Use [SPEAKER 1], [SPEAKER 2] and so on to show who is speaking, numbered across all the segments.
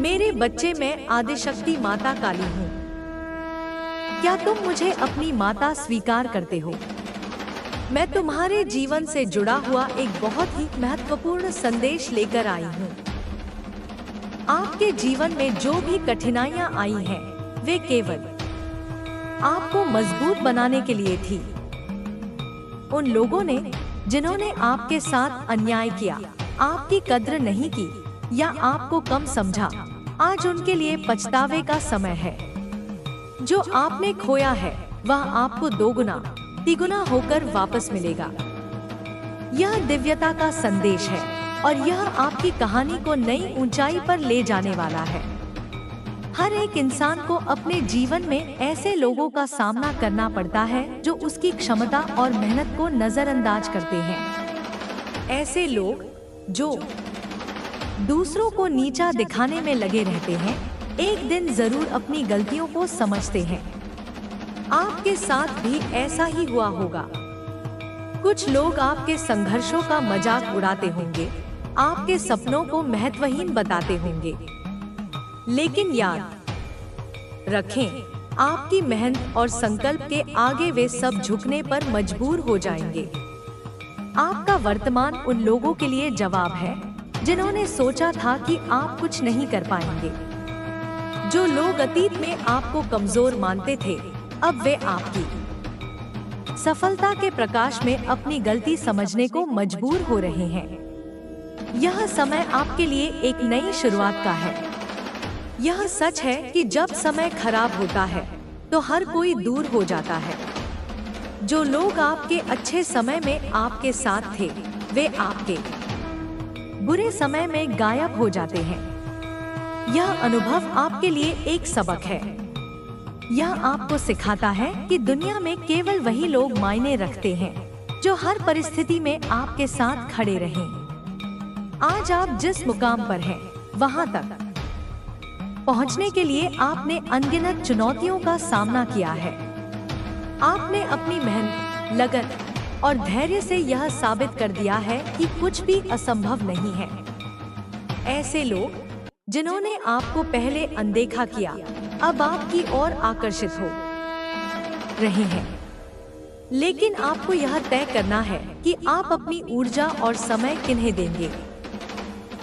[SPEAKER 1] मेरे बच्चे, मैं आदिशक्ति माता काली हूँ। क्या तुम मुझे अपनी माता स्वीकार करते हो? मैं तुम्हारे जीवन से जुड़ा हुआ एक बहुत ही महत्वपूर्ण संदेश लेकर आई हूँ। आपके जीवन में जो भी कठिनाइयाँ आई हैं, वे केवल आपको मजबूत बनाने के लिए थी। उन लोगों ने जिन्होंने आपके साथ अन्याय किया, आपकी कद्र नहीं की या आपको कम समझा, आज उनके लिए पछतावे का समय है। जो आपने खोया है वह आपको दोगुना तिगुना होकर वापस मिलेगा। यह दिव्यता का संदेश है और यह आपकी कहानी को नई ऊंचाई पर ले जाने वाला है। हर एक इंसान को अपने जीवन में ऐसे लोगों का सामना करना पड़ता है जो उसकी क्षमता और मेहनत को नजरअंदाज करते हैं। ऐसे लोग जो दूसरों को नीचा दिखाने में लगे रहते हैं, एक दिन जरूर अपनी गलतियों को समझते हैं। आपके साथ भी ऐसा ही हुआ होगा। कुछ लोग आपके संघर्षों का मजाक उड़ाते होंगे, आपके सपनों को महत्वहीन बताते होंगे, लेकिन याद रखें, आपकी मेहनत और संकल्प के आगे वे सब झुकने पर मजबूर हो जाएंगे। आपका वर्तमान उन लोगों के लिए जवाब है जिन्होंने सोचा था कि आप कुछ नहीं कर पाएंगे। जो लोग अतीत में आपको कमजोर मानते थे, अब वे आपकी सफलता के प्रकाश में अपनी गलती समझने को मजबूर हो रहे हैं। यह समय आपके लिए एक नई शुरुआत का है। यह सच है कि जब समय खराब होता है तो हर कोई दूर हो जाता है। जो लोग आपके अच्छे समय में आपके साथ थे, वे आपके बुरे समय में गायब हो जाते हैं। यह अनुभव आपके लिए एक सबक है। यह आपको सिखाता है कि दुनिया में केवल वही लोग मायने रखते हैं जो हर परिस्थिति में आपके साथ खड़े रहें। आज आप जिस मुकाम पर हैं, वहां तक पहुंचने के लिए आपने अनगिनत चुनौतियों का सामना किया है। आपने अपनी मेहनत, लगन और धैर्य से यह साबित कर दिया है कि कुछ भी असंभव नहीं है। ऐसे लोग जिन्होंने आपको पहले अनदेखा किया, अब आपकी ओर आकर्षित हो रहे हैं। लेकिन आपको यह तय करना है कि आप अपनी ऊर्जा और समय किन्हें देंगे।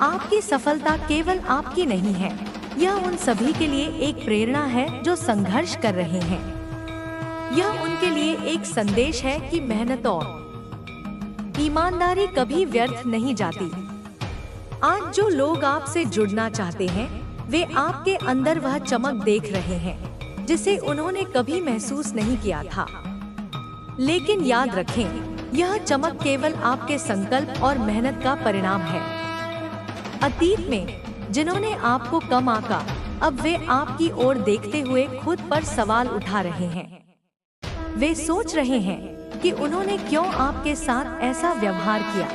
[SPEAKER 1] आपकी सफलता केवल आपकी नहीं है, यह उन सभी के लिए एक प्रेरणा है जो संघर्ष कर रहे हैं। यह उनके लिए एक संदेश है कि मेहनत और ईमानदारी कभी व्यर्थ नहीं जाती। आज जो लोग आपसे जुड़ना चाहते हैं, वे आपके अंदर वह चमक देख रहे हैं जिसे उन्होंने कभी महसूस नहीं किया था। लेकिन याद रखें, यह चमक केवल आपके संकल्प और मेहनत का परिणाम है। अतीत में जिन्होंने आपको कम आंका, अब वे आपकी ओर देखते हुए खुद पर सवाल उठा रहे हैं। वे सोच रहे हैं कि उन्होंने क्यों आपके साथ ऐसा व्यवहार किया।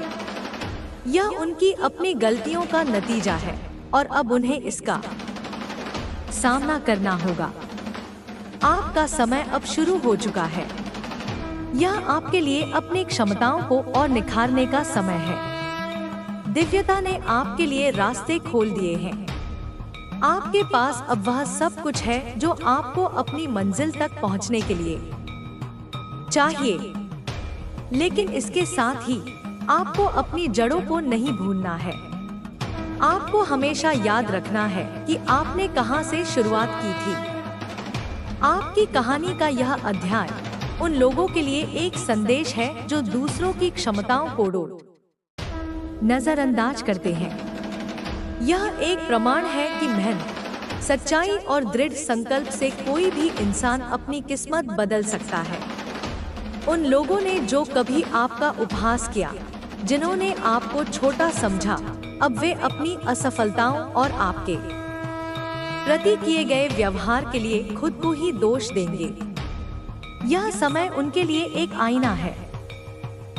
[SPEAKER 1] यह उनकी अपनी गलतियों का नतीजा है और अब उन्हें इसका सामना करना होगा। आपका समय अब शुरू हो चुका है। यह आपके लिए अपनी क्षमताओं को और निखारने का समय है। दिव्यता ने आपके लिए रास्ते खोल दिए हैं। आपके पास अब वह सब कुछ है जो आपको अपनी मंजिल तक पहुंचने के लिए चाहिए। लेकिन इसके साथ ही आपको अपनी जड़ों को नहीं भूलना है। आपको हमेशा याद रखना है कि आपने कहां से शुरुआत की थी। आपकी कहानी का यह अध्याय उन लोगों के लिए एक संदेश है जो दूसरों की क्षमताओं को नजरअंदाज करते हैं। यह एक प्रमाण है कि मेहनत, सच्चाई और दृढ़ संकल्प से कोई भी इंसान अपनी किस्मत बदल सकता है। उन लोगों ने जो कभी आपका उपहास किया, जिन्होंने आपको छोटा समझा, अब वे अपनी असफलताओं और आपके प्रति किए गए व्यवहार के लिए खुद को ही दोष देंगे। यह समय उनके लिए एक आईना है।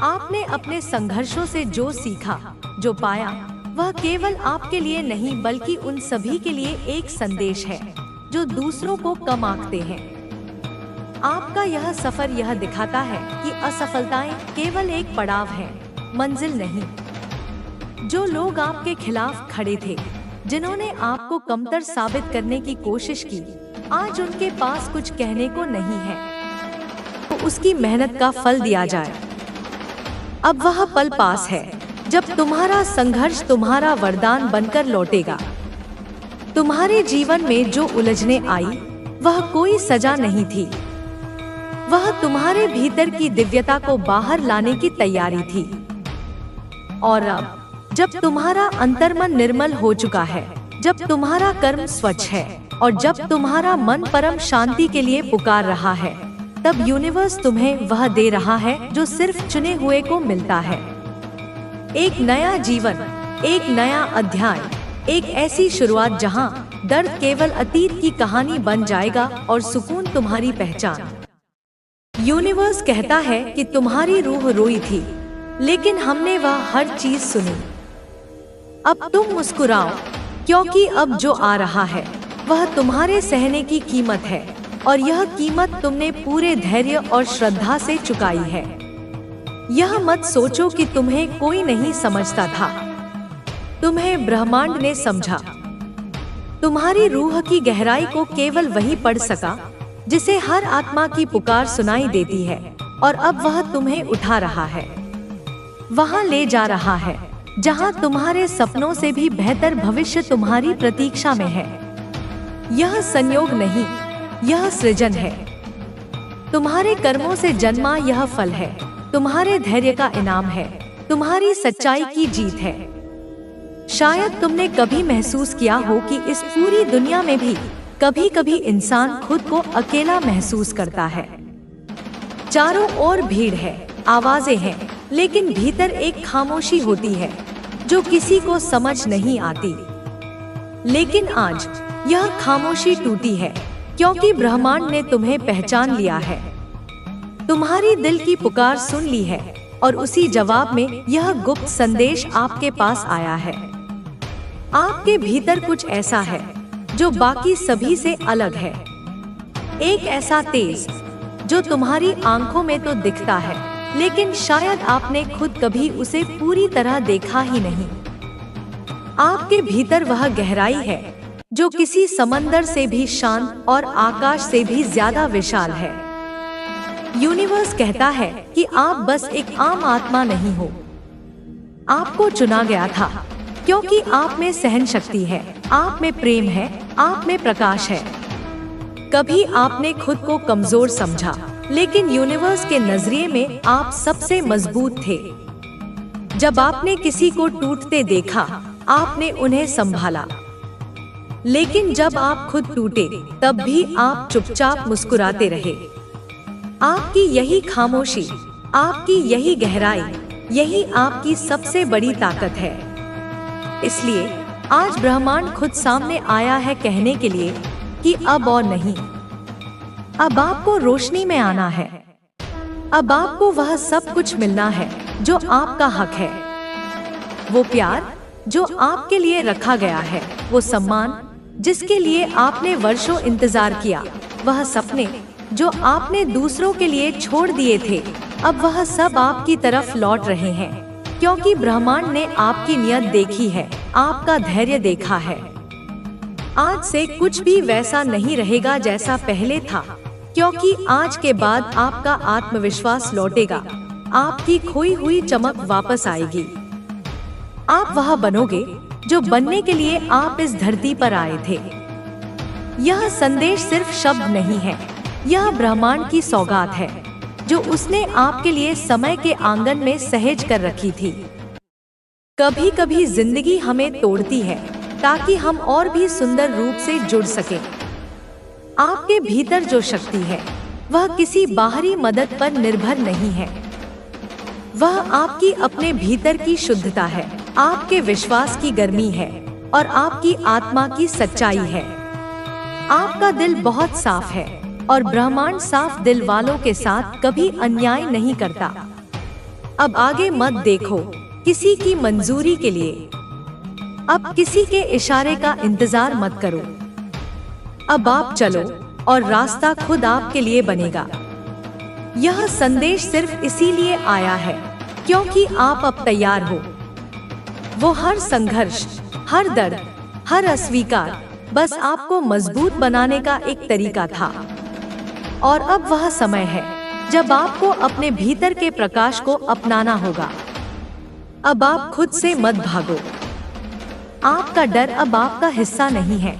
[SPEAKER 1] आपने अपने संघर्षों से जो सीखा, जो पाया, वह केवल आपके लिए नहीं बल्कि उन सभी के लिए एक संदेश है जो दूसरों को कम आंकते हैं। आपका यह सफर यह दिखाता है कि असफलताएं केवल एक पड़ाव है, मंजिल नहीं। जो लोग आपके खिलाफ खड़े थे, जिन्होंने आपको कमतर साबित करने की कोशिश की, आज उनके पास कुछ कहने को नहीं है। तो उसकी मेहनत का फल दिया जाए। अब वह पल पास है जब तुम्हारा संघर्ष तुम्हारा वरदान बनकर लौटेगा। तुम्हारे जीवन में जो उलझने आई, वह कोई सजा नहीं थी। वह तुम्हारे भीतर की दिव्यता को बाहर लाने की तैयारी थी। और अब जब तुम्हारा अंतर्मन निर्मल हो चुका है, जब तुम्हारा कर्म स्वच्छ है और जब तुम्हारा मन परम शांति के लिए पुकार रहा है, तब यूनिवर्स तुम्हें वह दे रहा है जो सिर्फ चुने हुए को मिलता है। एक नया जीवन, एक नया अध्याय, एक ऐसी शुरुआत जहां दर्द केवल अतीत की कहानी बन जाएगा और सुकून तुम्हारी पहचान। यूनिवर्स कहता है कि तुम्हारी रूह रोई थी, लेकिन हमने वह हर चीज सुनी। अब तुम मुस्कुराओ, क्योंकि अब जो आ रहा है वह तुम्हारे सहने की कीमत है, और यह कीमत तुमने पूरे धैर्य और श्रद्धा से चुकाई है। यह मत सोचो कि तुम्हें कोई नहीं समझता था। तुम्हें ब्रह्मांड ने समझा। तुम्हारी रूह की गहराई को केवल वही पढ़ सका जिसे हर आत्मा की पुकार सुनाई देती है, और अब वह तुम्हें उठा रहा है, वहां ले जा रहा है जहां तुम्हारे सपनों से भी बेहतर भविष्य तुम्हारी प्रतीक्षा में है। यह संयोग नहीं, यह सृजन है। तुम्हारे कर्मों से जन्मा यह फल है, तुम्हारे धैर्य का इनाम है, तुम्हारी सच्चाई की जीत है। शायद तुमने कभी महसूस किया हो कि इस पूरी दुनिया में भी कभी कभी इंसान खुद को अकेला महसूस करता है। चारों ओर भीड़ है, आवाजें हैं, लेकिन भीतर एक खामोशी होती है जो किसी को समझ नहीं आती। लेकिन आज यह खामोशी टूटी है, क्योंकि ब्रह्मांड ने तुम्हें पहचान लिया है। तुम्हारी दिल की पुकार सुन ली है, और उसी जवाब में यह गुप्त संदेश आपके पास आया है। आपके भीतर कुछ ऐसा है जो बाकी सभी से अलग है। एक ऐसा तेज जो तुम्हारी आंखों में तो दिखता है, लेकिन शायद आपने खुद कभी उसे पूरी तरह देखा ही नहीं। आपके भीतर वह गहराई है जो किसी समंदर से भी शांत और आकाश से भी ज्यादा विशाल है। यूनिवर्स कहता है कि आप बस एक आम आत्मा नहीं हो। आपको चुना गया था क्योंकि आप में सहन शक्ति है, आप में प्रेम है, आप में प्रकाश है। कभी आपने खुद को कमजोर समझा, लेकिन यूनिवर्स के नजरिए में आप सबसे मजबूत थे। जब आपने किसी को टूटते देखा, आपने उन्हें संभाला। लेकिन जब आप खुद टूटे, तब भी आप चुपचाप मुस्कुराते रहे। आपकी यही खामोशी, आपकी यही गहराई, यही आपकी सबसे बड़ी ताकत है। इसलिए आज ब्रह्मांड खुद सामने आया है कहने के लिए कि अब और नहीं। अब आपको रोशनी में आना है। अब आपको वह सब कुछ मिलना है जो आपका हक है। वो प्यार जो आपके लिए रखा गया है, वो सम्मान जिसके लिए आपने वर्षों इंतजार किया, वह सपने जो आपने दूसरों के लिए छोड़ दिए थे, अब वह सब आपकी तरफ लौट रहे हैं, क्योंकि ब्रह्मांड ने आपकी नियत देखी है, आपका धैर्य देखा है। आज से कुछ भी वैसा नहीं रहेगा जैसा पहले था, क्योंकि आज के बाद आपका आत्मविश्वास लौटेगा, आपकी खोई हुई चमक वापस आएगी। आप वह बनोगे जो बनने के लिए आप इस धरती पर आए थे। यह संदेश सिर्फ शब्द नहीं है, यह ब्रह्मांड की सौगात है जो उसने आपके लिए समय के आंगन में सहेज कर रखी थी। कभी कभी जिंदगी हमें तोड़ती है ताकि हम और भी सुंदर रूप से जुड़ सके। आपके भीतर जो शक्ति है वह किसी बाहरी मदद पर निर्भर नहीं है। वह आपकी अपने भीतर की शुद्धता है, आपके विश्वास की गर्मी है और आपकी आत्मा की सच्चाई है। आपका दिल बहुत साफ है और ब्रह्मांड साफ दिल वालों के साथ कभी अन्याय नहीं करता। अब आगे मत देखो किसी की मंजूरी के लिए। अब किसी के इशारे का इंतजार मत करो। अब आप चलो और रास्ता खुद आपके लिए बनेगा। यह संदेश सिर्फ इसीलिए आया है क्योंकि आप अब तैयार हो। वो हर संघर्ष, हर दर्द, हर अस्वीकार बस आपको मजबूत बनाने का एक तरीका था। और अब वह समय है जब आपको अपने भीतर के प्रकाश को अपनाना होगा। अब आप खुद से मत भागो। आपका डर अब आपका हिस्सा नहीं है।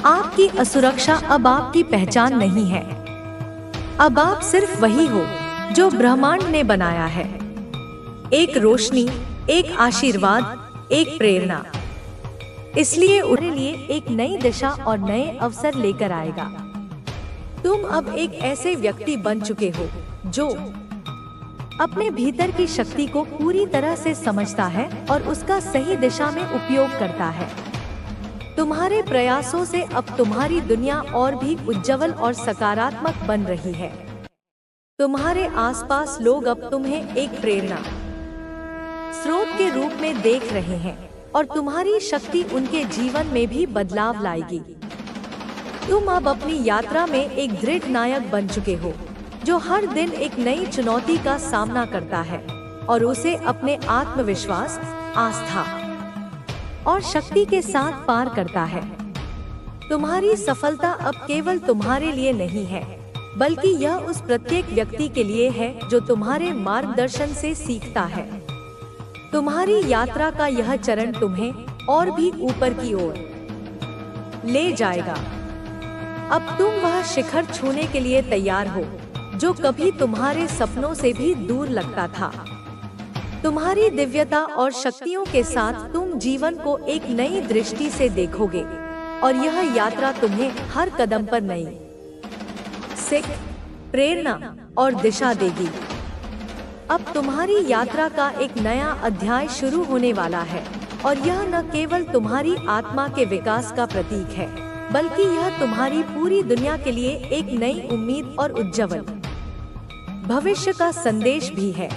[SPEAKER 1] आपकी असुरक्षा अब आपकी पहचान नहीं है। अब आप सिर्फ वही हो जो ब्रह्मांड ने बनाया है। एक रोशनी, एक आशीर्वाद, एक प्रेरणा। इसलिए उनके लिए एक नई दिशा और नए अवसर लेकर आएगा। तुम अब एक ऐसे व्यक्ति बन चुके हो जो अपने भीतर की शक्ति को पूरी तरह से समझता है और उसका सही दिशा में उपयोग करता है। तुम्हारे प्रयासों से अब तुम्हारी दुनिया और भी उज्जवल और सकारात्मक बन रही है। तुम्हारे आसपास लोग अब तुम्हें एक प्रेरणा स्रोत के रूप में देख रहे हैं और तुम्हारी शक्ति उनके जीवन में भी बदलाव लाएगी। तुम अब अपनी यात्रा में एक दृढ़ नायक बन चुके हो जो हर दिन एक नई चुनौती का सामना करता है और उसे अपने आत्मविश्वास, आस्था और शक्ति के साथ पार करता है। तुम्हारी सफलता अब केवल तुम्हारे लिए नहीं है, बल्कि यह उस प्रत्येक व्यक्ति के लिए है जो तुम्हारे मार्गदर्शन से सीखता है। तुम्हारी यात्रा का यह चरण तुम्हें और भी ऊपर की ओर ले जाएगा। अब तुम वह शिखर छूने के लिए तैयार हो जो कभी तुम्हारे सपनों से भी दूर लगता था। तुम्हारी दिव्यता और शक्तियों के साथ तुम जीवन को एक नई दृष्टि से देखोगे और यह यात्रा तुम्हें हर कदम पर नई सीख, प्रेरणा और दिशा देगी। अब तुम्हारी यात्रा का एक नया अध्याय शुरू होने वाला है और यह न केवल तुम्हारी आत्मा के विकास का प्रतीक है, बल्कि यह तुम्हारी पूरी दुनिया के लिए एक नई उम्मीद और उज्जवल भविष्य का संदेश भी है।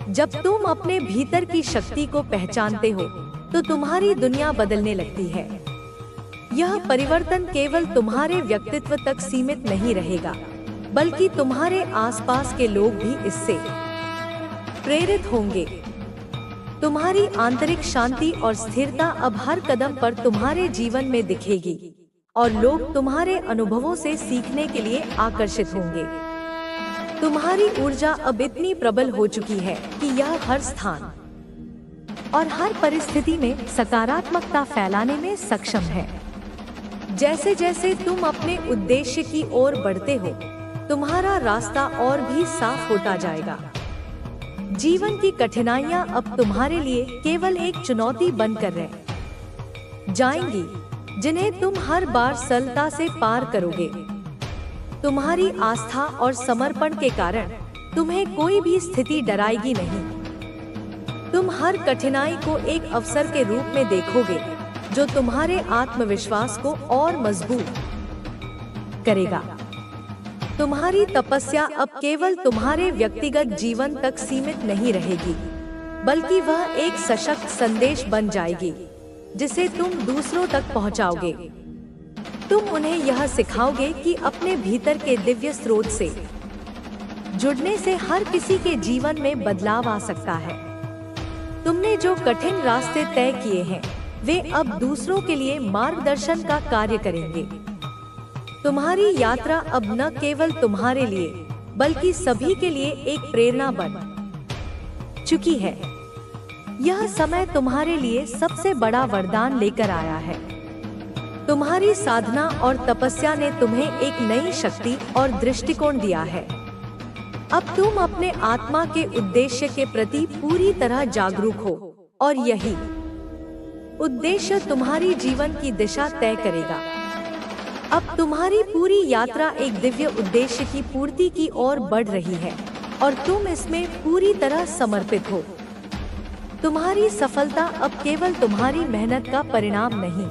[SPEAKER 1] जब तुम अपने भीतर की शक्ति को पहचानते हो तो तुम्हारी दुनिया बदलने लगती है। यह परिवर्तन केवल तुम्हारे व्यक्तित्व तक सीमित नहीं रहेगा, बल्कि तुम्हारे आसपास के लोग भी इससे प्रेरित होंगे। तुम्हारी आंतरिक शांति और स्थिरता अब हर कदम पर तुम्हारे जीवन में दिखेगी और लोग तुम्हारे अनुभवों से सीखने के लिए आकर्षित होंगे। तुम्हारी ऊर्जा अब इतनी प्रबल हो चुकी है कि यह हर स्थान और हर परिस्थिति में सकारात्मकता फैलाने में सक्षम है। जैसे जैसे तुम अपने उद्देश्य की ओर बढ़ते हो, तुम्हारा रास्ता और भी साफ होता जाएगा। जीवन की कठिनाइयां अब तुम्हारे लिए केवल एक चुनौती बनकर रह जाएंगी, जिन्हें तुम हर बार सरलता से पार करोगे। तुम्हारी आस्था और समर्पण के कारण तुम्हें कोई भी स्थिति डराएगी नहीं। तुम हर कठिनाई को एक अवसर के रूप में देखोगे जो तुम्हारे आत्मविश्वास को और मजबूत करेगा। तुम्हारी तपस्या अब केवल तुम्हारे व्यक्तिगत जीवन तक सीमित नहीं रहेगी, बल्कि वह एक सशक्त संदेश बन जाएगी जिसे तुम दूसरों तक पहुंचाओगे। तुम उन्हें यह सिखाओगे कि अपने भीतर के दिव्य स्रोत से जुड़ने से हर किसी के जीवन में बदलाव आ सकता है। तुमने जो कठिन रास्ते तय किए हैं, वे अब दूसरों के लिए मार्गदर्शन का कार्य करेंगे। तुम्हारी यात्रा अब न केवल तुम्हारे लिए, बल्कि सभी के लिए एक प्रेरणा बन चुकी है। यह समय तुम्हारे लिए सबसे बड़ा वरदान लेकर आया है। तुम्हारी साधना और तपस्या ने तुम्हें एक नई शक्ति और दृष्टिकोण दिया है। अब तुम अपने आत्मा के उद्देश्य के प्रति पूरी तरह जागरूक हो और यही उद्देश्य तुम्हारी जीवन की दिशा तय करेगा। अब तुम्हारी पूरी यात्रा एक दिव्य उद्देश्य की पूर्ति की ओर बढ़ रही है और तुम इसमें पूरी तरह समर्पित हो। तुम्हारी सफलता अब केवल तुम्हारी मेहनत का परिणाम नहीं,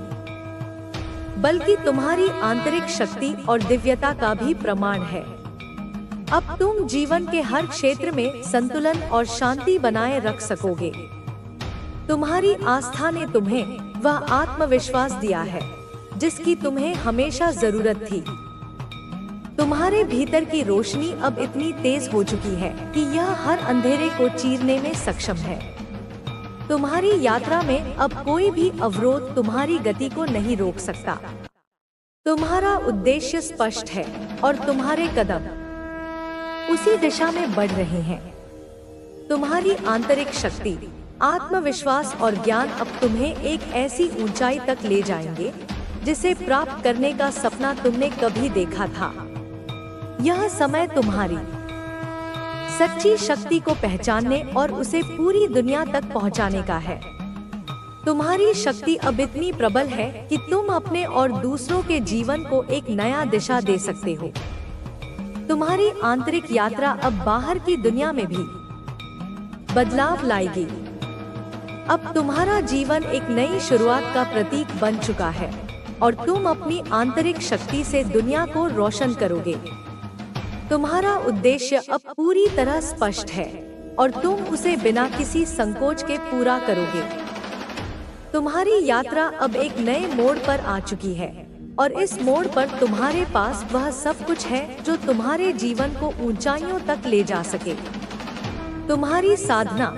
[SPEAKER 1] बल्कि तुम्हारी आंतरिक शक्ति और दिव्यता का भी प्रमाण है। अब तुम जीवन के हर क्षेत्र में संतुलन और शांति बनाए रख सकोगे। तुम्हारी आस्था ने तुम्हें वह आत्मविश्वास दिया है जिसकी तुम्हें हमेशा जरूरत थी। तुम्हारे भीतर की रोशनी अब इतनी तेज हो चुकी है कि यह हर अंधेरे को चीरने में सक्षम है। तुम्हारी यात्रा में अब कोई भी अवरोध तुम्हारी गति को नहीं रोक सकता। तुम्हारा उद्देश्य स्पष्ट है और तुम्हारे कदम उसी दिशा में बढ़ रहे हैं। तुम्हारी आंतरिक शक्ति, आत्मविश्वास और ज्ञान अब तुम्हें एक ऐसी ऊंचाई तक ले जाएंगे जिसे प्राप्त करने का सपना तुमने कभी देखा था। यह समय तुम्हारी सच्ची शक्ति को पहचानने और उसे पूरी दुनिया तक पहुंचाने का है। तुम्हारी शक्ति अब इतनी प्रबल है कि तुम अपने और दूसरों के जीवन को एक नया दिशा दे सकते हो। तुम्हारी आंतरिक यात्रा अब बाहर की दुनिया में भी बदलाव लाएगी। अब तुम्हारा जीवन एक नई शुरुआत का प्रतीक बन चुका है और तुम अपनी आंतरिक शक्ति से दुनिया को रोशन करोगे। तुम्हारा उद्देश्य अब पूरी तरह स्पष्ट है और तुम उसे बिना किसी संकोच के पूरा करोगे। तुम्हारी यात्रा अब एक नए मोड़ पर आ चुकी है और इस मोड़ पर तुम्हारे पास वह सब कुछ है जो तुम्हारे जीवन को ऊंचाइयों तक ले जा सके। तुम्हारी साधना,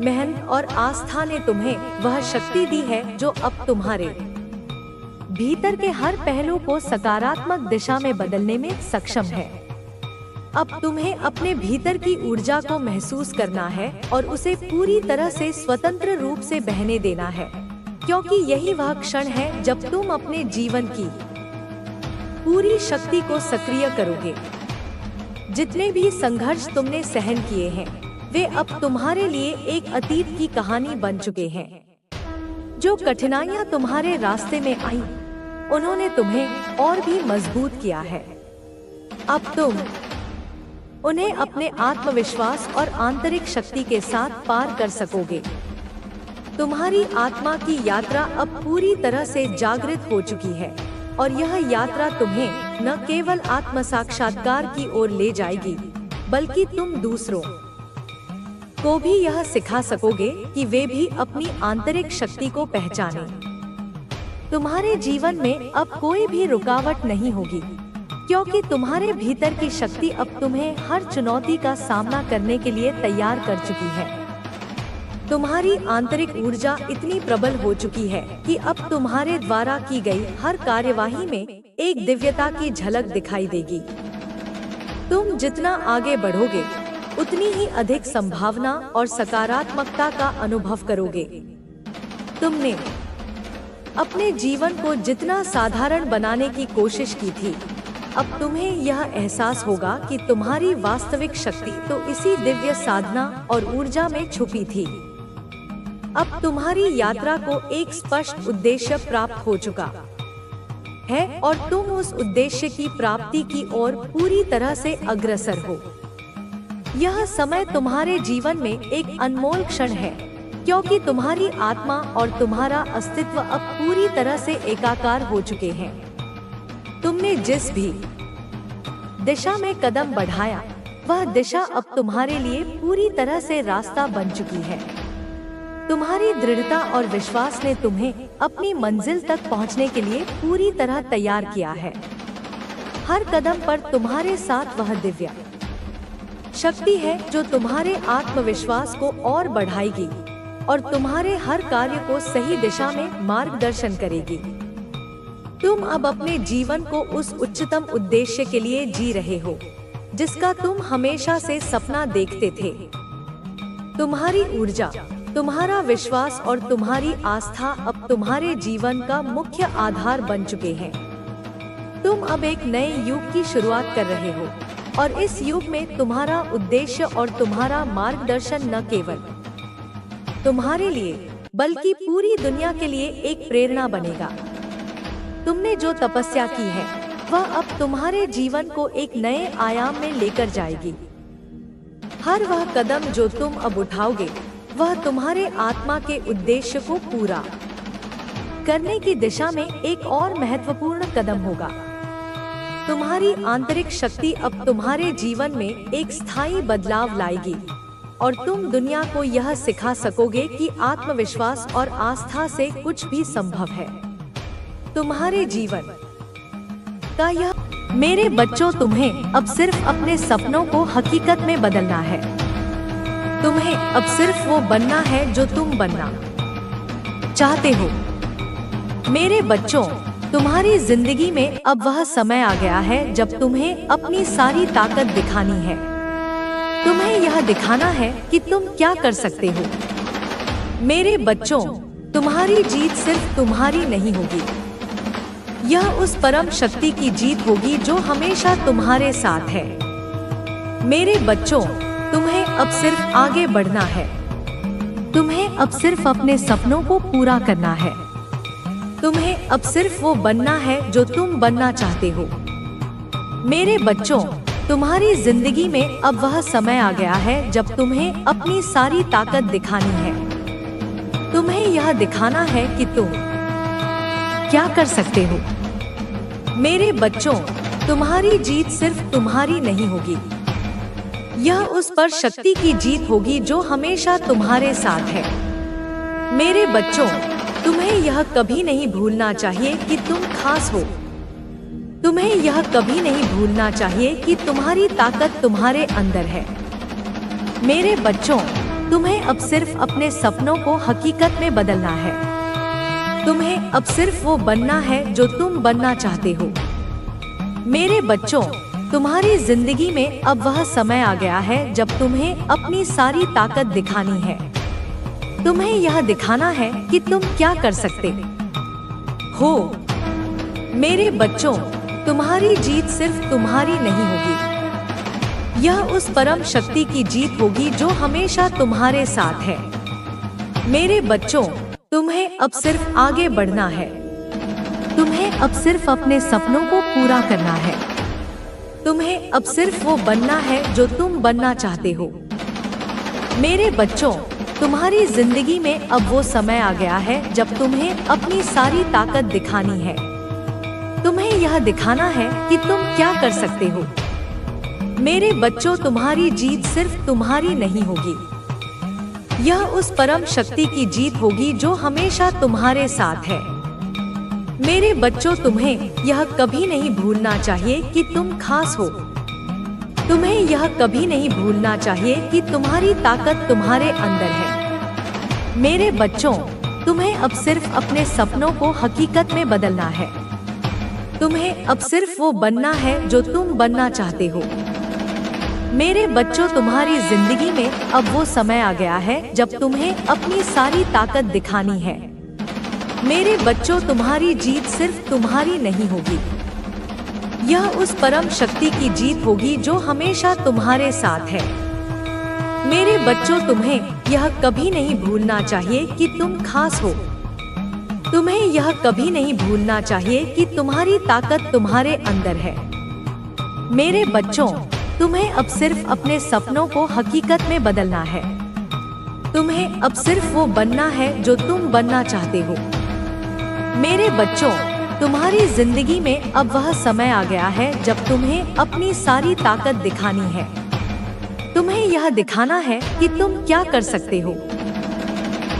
[SPEAKER 1] मेहनत और आस्था ने तुम्हें वह शक्ति दी है जो अब तुम्हारे भीतर के हर पहलू को सकारात्मक दिशा में बदलने में सक्षम है। अब तुम्हें अपने भीतर की ऊर्जा को महसूस करना है और उसे पूरी तरह से स्वतंत्र रूप से बहने देना है, क्योंकि यही वह क्षण है जब तुम अपने जीवन की पूरी शक्ति को सक्रिय करोगे। जितने भी संघर्ष तुमने सहन किए हैं, वे अब तुम्हारे लिए एक अतीत की कहानी बन चुके हैं। जो कठिनाइयां तुम्हारे रास्ते में आई, उन्होंने तुम्हें और भी मजबूत किया है। अब तुम उन्हें अपने आत्मविश्वास और आंतरिक शक्ति के साथ पार कर सकोगे। तुम्हारी आत्मा की यात्रा अब पूरी तरह से जागृत हो चुकी है और यह यात्रा तुम्हें न केवल आत्म साक्षात्कार की ओर ले जाएगी, बल्कि तुम दूसरों को भी यह सिखा सकोगे कि वे भी अपनी आंतरिक शक्ति को पहचानें। तुम्हारे जीवन में अब कोई भी रुकावट नहीं होगी, क्योंकि तुम्हारे भीतर की शक्ति अब तुम्हें हर चुनौती का सामना करने के लिए तैयार कर चुकी है। तुम्हारी आंतरिक ऊर्जा इतनी प्रबल हो चुकी है कि अब तुम्हारे द्वारा की गई हर कार्यवाही में एक दिव्यता की झलक दिखाई देगी। तुम जितना आगे बढ़ोगे, उतनी ही अधिक संभावना और सकारात्मकता का अनुभव करोगे। तुमने अपने जीवन को जितना साधारण बनाने की कोशिश की थी, अब तुम्हें यह एहसास होगा कि तुम्हारी वास्तविक शक्ति तो इसी दिव्य साधना और ऊर्जा में छुपी थी। अब तुम्हारी यात्रा को एक स्पष्ट उद्देश्य प्राप्त हो चुका है और तुम उस उद्देश्य की प्राप्ति की ओर पूरी तरह से अग्रसर हो। यह समय तुम्हारे जीवन में एक अनमोल क्षण है, क्योंकि तुम्हारी आत्मा और तुम्हारा अस्तित्व अब पूरी तरह से एकाकार हो चुके हैं। तुमने जिस भी दिशा में कदम बढ़ाया, वह दिशा अब तुम्हारे लिए पूरी तरह से रास्ता बन चुकी है। तुम्हारी दृढ़ता और विश्वास ने तुम्हें अपनी मंजिल तक पहुंचने के लिए पूरी तरह तैयार किया है। हर कदम पर तुम्हारे साथ वह दिव्य शक्ति है जो तुम्हारे आत्मविश्वास को और बढ़ाएगी और तुम्हारे हर कार्य को सही दिशा में मार्गदर्शन करेगी। तुम अब अपने जीवन को उस उच्चतम उद्देश्य के लिए जी रहे हो, जिसका तुम हमेशा से सपना देखते थे। तुम्हारी ऊर्जा, तुम्हारा विश्वास और तुम्हारी आस्था अब तुम्हारे जीवन का मुख्य आधार बन चुके हैं। तुम अब एक नए युग की शुरुआत कर रहे हो और इस युग में तुम्हारा उद्देश्य और तुम्हारा मार्गदर्शन न केवल तुम्हारे लिए बल्कि पूरी दुनिया के लिए एक प्रेरणा बनेगा। तुमने जो तपस्या की है, वह अब तुम्हारे जीवन को एक नए आयाम में लेकर जाएगी। हर वह कदम जो तुम अब उठाओगे, वह तुम्हारे आत्मा के उद्देश्य को पूरा करने की दिशा में एक और महत्वपूर्ण कदम होगा। तुम्हारी आंतरिक शक्ति अब तुम्हारे जीवन में एक स्थायी बदलाव लाएगी और तुम दुनिया को यह सिखा सकोगे कि आत्मविश्वास और आस्था से कुछ भी संभव है। तुम्हारे जीवन का यह मेरे बच्चों, तुम्हें अब सिर्फ अपने सपनों को हकीकत में बदलना है। तुम्हें अब सिर्फ वो बनना है जो तुम बनना चाहते हो। मेरे बच्चों, तुम्हारी जिंदगी में अब वह समय आ गया है जब तुम्हें अपनी सारी ताकत दिखानी है। तुम्हें यह दिखाना है कि तुम क्या कर सकते हो। मेरे बच्चों, तुम्हारी जीत सिर्फ तुम्हारी नहीं होगी, यह उस परम शक्ति की जीत होगी जो हमेशा तुम्हारे साथ है। मेरे बच्चों, तुम्हें अब सिर्फ आगे बढ़ना है। तुम्हें अब सिर्फ अपने सपनों को पूरा करना है। तुम्हें अब सिर्फ वो बनना है जो तुम बनना चाहते हो। मेरे बच्चों, तुम्हारी जिंदगी में अब वह समय आ गया है जब तुम्हें अपनी सारी ताकत दिखानी है। तुम्हें यह दिखाना है कि तुम क्या कर सकते हो। मेरे बच्चों, तुम्हारी जीत सिर्फ तुम्हारी नहीं होगी, यह उस पर शक्ति की जीत होगी जो हमेशा तुम्हारे साथ है। मेरे बच्चों, तुम्हें यह कभी नहीं भूलना चाहिए कि तुम खास हो। तुम्हें यह कभी नहीं भूलना चाहिए कि तुम्हारी ताकत तुम्हारे अंदर है। मेरे बच्चों, तुम्हें अब सिर्फ अपने सपनों को हकीकत में बदलना है। तुम्हें अब सिर्फ वो बनना है जो तुम बनना चाहते हो। मेरे बच्चों, तुम्हारी जिंदगी में अब वह समय आ गया है जब तुम्हें अपनी सारी ताकत दिखानी है। तुम्हें यह दिखाना है कि तुम क्या कर सकते हो। मेरे बच्चों, तुम्हारी जीत सिर्फ तुम्हारी नहीं होगी, यह उस परम शक्ति की जीत होगी जो हमेशा तुम्हारे साथ है। मेरे बच्चों, तुम्हें अब सिर्फ आगे बढ़ना है। तुम्हें अब सिर्फ अपने सपनों को पूरा करना है। तुम्हें अब सिर्फ वो बनना है जो तुम बनना चाहते हो। मेरे बच्चों, तुम्हारी जिंदगी में अब वो समय आ गया है जब तुम्हें अपनी सारी ताकत दिखानी है। तुम्हें यह दिखाना है कि तुम क्या कर सकते हो। मेरे बच्चों, तुम्हारी जीत सिर्फ तुम्हारी नहीं होगी, यह उस परम शक्ति की जीत होगी जो हमेशा तुम्हारे साथ है। मेरे बच्चों, तुम्हें यह कभी नहीं भूलना चाहिए कि तुम खास हो। तुम्हें यह कभी नहीं भूलना चाहिए कि तुम्हारी ताकत तुम्हारे अंदर है। मेरे बच्चों, तुम्हें अब सिर्फ अपने सपनों को हकीकत में बदलना है। तुम्हें अब सिर्फ वो बनना है जो तुम बनना चाहते हो। मेरे बच्चों, तुम्हारी जिंदगी में अब वो समय आ गया है जब तुम्हें अपनी सारी ताकत दिखानी है। मेरे बच्चों, तुम्हारी जीत सिर्फ तुम्हारी नहीं होगी, यह उस परम शक्ति की जीत होगी जो हमेशा तुम्हारे साथ है। मेरे बच्चों, तुम्हें यह कभी नहीं भूलना चाहिए कि तुम खास हो। तुम्हें यह कभी नहीं भूलना चाहिए कि तुम्हारी ताकत तुम्हारे अंदर है। मेरे बच्चों, तुम्हें अब सिर्फ अपने सपनों को हकीकत में बदलना है। तुम्हें अब सिर्फ वो बनना है जो तुम बनना चाहते हो। मेरे बच्चों, तुम्हारी जिंदगी में अब वह समय आ गया है जब तुम्हें अपनी सारी ताकत दिखानी है। तुम्हें यह दिखाना है कि तुम क्या कर सकते हो।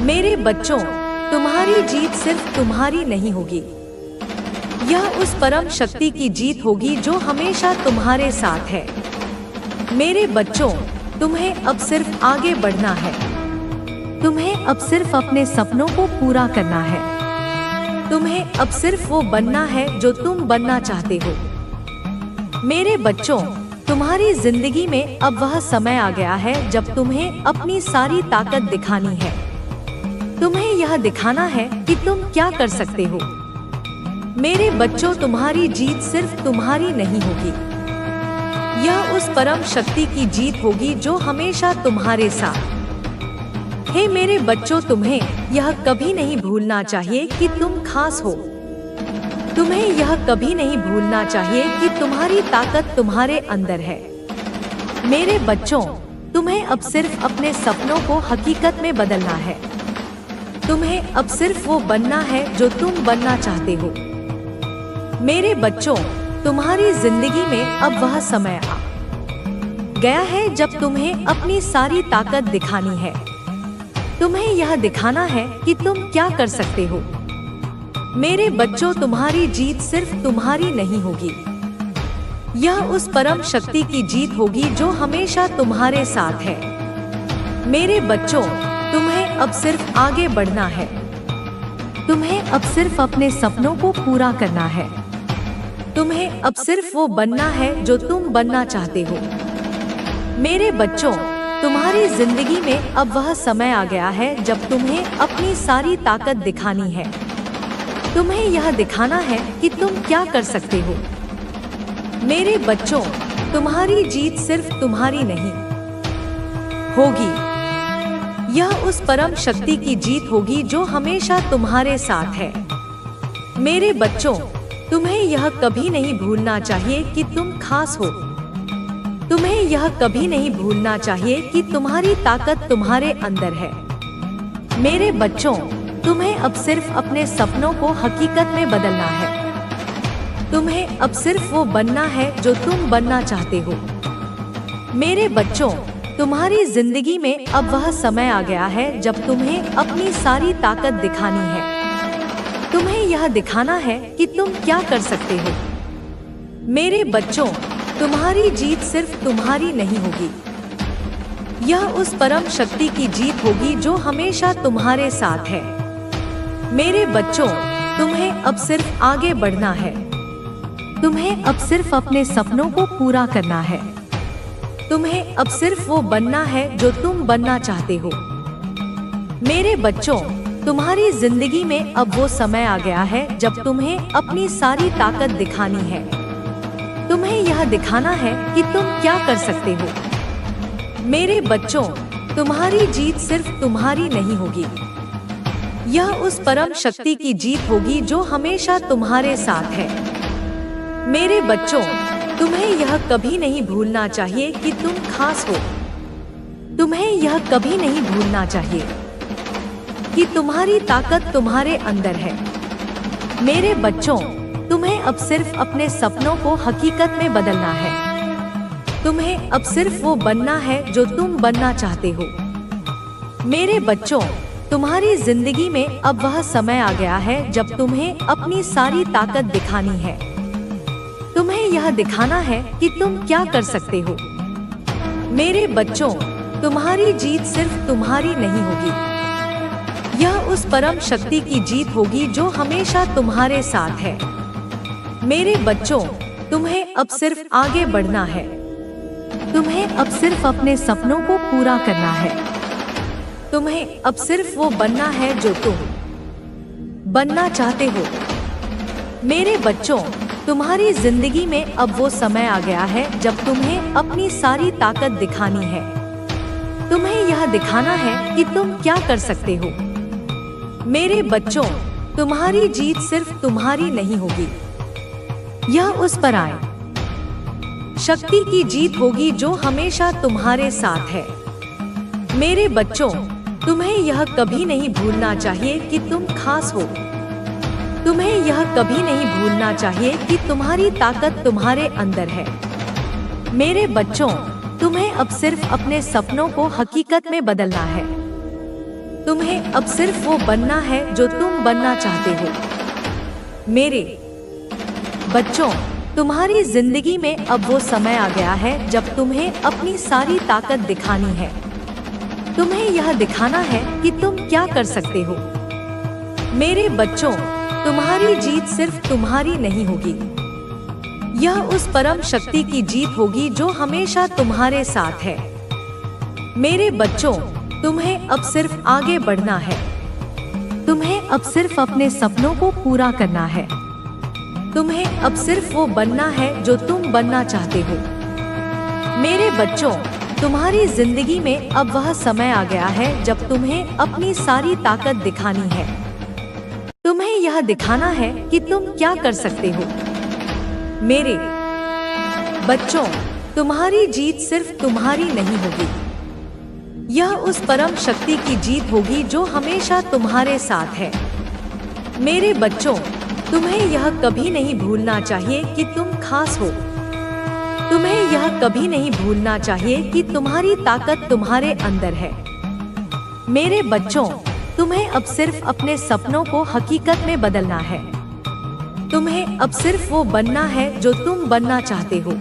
[SPEAKER 1] मेरे बच्चों, तुम्हारी जीत सिर्फ तुम्हारी नहीं होगी, यह उस परम शक्ति की जीत होगी जो हमेशा तुम्हारे साथ है। मेरे बच्चों, तुम्हें अब सिर्फ आगे बढ़ना है। तुम्हें अब सिर्फ अपने सपनों को पूरा करना है। तुम्हें अब सिर्फ वो बनना है जो तुम बनना चाहते हो। मेरे बच्चों, तुम्हारी जिंदगी में अब वह समय आ गया है जब तुम्हें अपनी सारी ताकत दिखानी है। तुम्हें यह दिखाना है कि तुम क्या कर सकते हो। मेरे बच्चों, तुम्हारी जीत सिर्फ तुम्हारी नहीं होगी, यह उस परम शक्ति की जीत होगी जो हमेशा तुम्हारे साथ। हे मेरे बच्चों, तुम्हें यह कभी नहीं भूलना चाहिए कि तुम खास हो। तुम्हें यह कभी नहीं भूलना चाहिए कि तुम्हारी ताकत तुम्हारे अंदर है। मेरे बच्चों, तुम्हें अब सिर्फ अपने सपनों को हकीकत में बदलना है। तुम्हें अब सिर्फ वो बनना है जो तुम बनना चाहते हो। मेरे बच्चों, तुम्हारी जिंदगी में अब वह समय आ गया है जब तुम्हें अपनी सारी ताकत दिखानी है। तुम्हें यह दिखाना है कि तुम क्या कर सकते हो। मेरे बच्चों, तुम्हारी जीत सिर्फ तुम्हारी नहीं होगी, यह उस परम शक्ति की जीत होगी जो हमेशा तुम्हारे साथ है। मेरे बच्चों, तुम्हें अब सिर्फ आगे बढ़ना है। तुम्हें अब सिर्फ अपने सपनों को पूरा करना है। तुम्हें अब सिर्फ वो बनना है जो तुम बनना चाहते हो। मेरे बच्चों, तुम्हारी जिंदगी में अब वह समय आ गया है जब तुम्हें अपनी सारी ताकत दिखानी है। तुम्हें यह दिखाना है कि तुम क्या कर सकते हो। मेरे बच्चों, तुम्हारी जीत सिर्फ तुम्हारी नहीं होगी, यह उस परम शक्ति की जीत होगी जो हमेशा तुम्हारे साथ है। मेरे बच्चों, तुम्हें यह कभी नहीं भूलना चाहिए कि तुम खास हो। तुम्हें यह कभी नहीं भूलना चाहिए कि तुम्हारी ताकत तुम्हारे अंदर है। मेरे बच्चों, तुम्हें अब सिर्फ अपने सपनों को हकीकत में बदलना है। तुम्हें अब सिर्फ वो बनना है जो तुम बनना चाहते हो। मेरे बच्चों, तुम्हारी जिंदगी में अब वह समय आ गया है जब तुम्हें अपनी सारी ताकत दिखानी है। तुम्हें यह दिखाना है कि तुम क्या कर सकते हो। मेरे बच्चों, तुम्हारी जीत सिर्फ तुम्हारी नहीं होगी, यह उस परम शक्ति की जीत होगी जो हमेशा तुम्हारे साथ है। मेरे बच्चों, तुम्हें अब सिर्फ आगे बढ़ना है। तुम्हें अब सिर्फ अपने सपनों को पूरा करना है। तुम्हें अब सिर्फ वो बनना है जो तुम बनना चाहते हो। मेरे बच्चों, तुम्हारी जिंदगी में अब वो समय आ गया है जब तुम्हें अपनी सारी ताकत दिखानी है। तुम्हें यह दिखाना है कि तुम क्या कर सकते हो। मेरे बच्चों, तुम्हारी जीत सिर्फ तुम्हारी नहीं होगी, यह उस परम शक्ति की जीत होगी जो हमेशा तुम्हारे साथ है। मेरे बच्चों, तुम्हें यह कभी नहीं भूलना चाहिए कि तुम खास हो। तुम्हें यह कभी नहीं भूलना चाहिए कि तुम्हारी ताकत तुम्हारे अंदर है। मेरे बच्चों, तुम्हें अब सिर्फ अपने सपनों को हकीकत में बदलना है। तुम्हें अब सिर्फ वो बनना है जो तुम बनना चाहते हो। मेरे बच्चों, तुम्हारी जिंदगी में अब वह समय आ गया है जब तुम्हें अपनी सारी ताकत दिखानी है। तुम्हें यह दिखाना है कि तुम क्या कर सकते हो। मेरे बच्चों, तुम्हारी जीत सिर्फ तुम्हारी नहीं होगी, यह उस परम शक्ति की जीत होगी जो हमेशा तुम्हारे साथ है। मेरे बच्चों, तुम्हें अब सिर्फ आगे बढ़ना है। तुम्हें अब सिर्फ अपने सपनों को पूरा करना है। तुम्हें अब सिर्फ वो बनना है जो तुम बनना चाहते हो। मेरे बच्चों, तुम्हारी जिंदगी में अब वो समय आ गया है जब तुम्हें अपनी सारी ताकत दिखानी है। तुम्हें यह दिखाना है कि तुम क्या कर सकते हो। मेरे बच्चों, तुम्हारी जीत सिर्फ तुम्हारी नहीं होगी, यह उस पराई शक्ति की जीत होगी जो हमेशा तुम्हारे साथ है। मेरे बच्चों, तुम्हें यह कभी नहीं भूलना चाहिए कि तुम खास हो। तुम्हें यह कभी नहीं भूलना चाहिए कि तुम्हारी ताकत तुम्हारे अंदर है। मेरे बच्चों, तुम्हें अब सिर्फ अपने सपनों को हकीकत में बदलना है। तुम्हें अब सिर्फ वो बनना है जो तुम बनना चाहते हो। मेरे बच्चों, तुम्हारी जिंदगी में अब वो समय आ गया है जब तुम्हें अपनी सारी ताकत दिखानी है। तुम्हें यह दिखाना है कि तुम क्या कर सकते हो। मेरे बच्चों, तुम्हारी जीत सिर्फ तुम्हारी नहीं होगी, यह उस परम शक्ति की जीत होगी जो हमेशा तुम्हारे साथ है। मेरे बच्चों, तुम्हें अब सिर्फ आगे बढ़ना है। तुम्हें अब सिर्फ अपने सपनों को पूरा करना है। तुम्हें अब सिर्फ वो बनना है जो तुम बनना चाहते हो। मेरे बच्चों, तुम्हारी जिंदगी में अब वह समय आ गया है जब तुम्हें अपनी सारी ताकत दिखानी है। तुम्हें यह दिखाना है कि तुम क्या कर सकते हो। मेरे बच्चों, तुम्हारी जीत सिर्फ तुम्हारी नहीं होगी, यह उस परम शक्ति की जीत होगी जो हमेशा तुम्हारे साथ है। मेरे बच्चों, तुम्हें यह कभी नहीं भूलना चाहिए कि तुम खास हो। तुम्हें यह कभी नहीं भूलना चाहिए कि तुम्हारी ताकत तुम्हारे अंदर है। मेरे बच्चों, तुम्हें अब सिर्फ अपने सपनों को हकीकत में बदलना है। तुम्हें अब सिर्फ वो बनना है जो तुम बनना चाहते हो।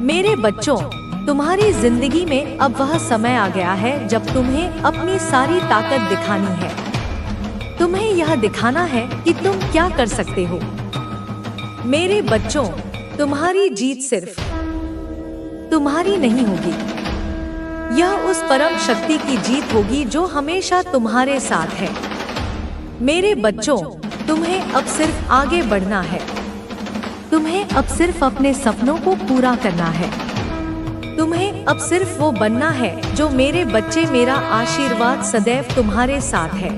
[SPEAKER 1] मेरे बच्चों, तुम्हारी जिंदगी में अब वह समय आ गया है जब तुम्हें अपनी सारी ताकत दिखानी है। तुम्हें यह दिखाना है कि तुम क्या कर सकते हो। मेरे बच्चों, तुम्हारी जीत सिर्फ तुम्हारी नहीं होगी, यह उस परम शक्ति की जीत होगी जो हमेशा तुम्हारे साथ है। मेरे बच्चों, तुम्हें अब सिर्फ आगे बढ़ना है। तुम्हें अब सिर्फ अपने सपनों को पूरा करना है। तुम्हें अब सिर्फ वो बनना है जो मेरे बच्चे, मेरा आशीर्वाद सदैव तुम्हारे साथ है।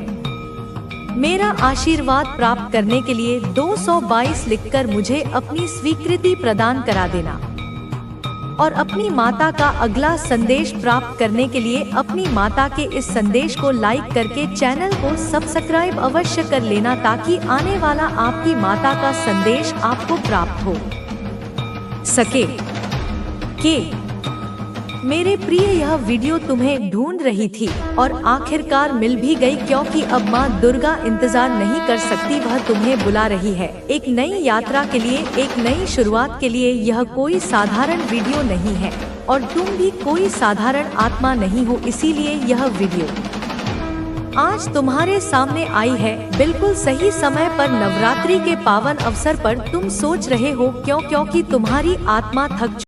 [SPEAKER 1] मेरा आशीर्वाद प्राप्त करने के लिए 222 लिखकर मुझे अपनी स्वीकृति प्रदान करा देना। और अपनी माता का अगला संदेश प्राप्त करने के लिए अपनी माता के इस संदेश को लाइक करके चैनल को सब्सक्राइब अवश्य कर लेना, ताकि आने वाला आपकी माता का संदेश आपको प्राप्त हो सके। मेरे प्रिय, यह वीडियो तुम्हें ढूंढ रही थी और आखिरकार मिल भी गई, क्योंकि अब माँ दुर्गा इंतजार नहीं कर सकती, वह तुम्हें बुला रही है एक नई यात्रा के लिए, एक नई शुरुआत के लिए। यह कोई साधारण वीडियो नहीं है और तुम भी कोई साधारण आत्मा नहीं हो, इसीलिए यह वीडियो आज तुम्हारे सामने आई है बिल्कुल सही समय पर, नवरात्रि के पावन अवसर पर। तुम सोच रहे हो क्योंकि तुम्हारी आत्मा थक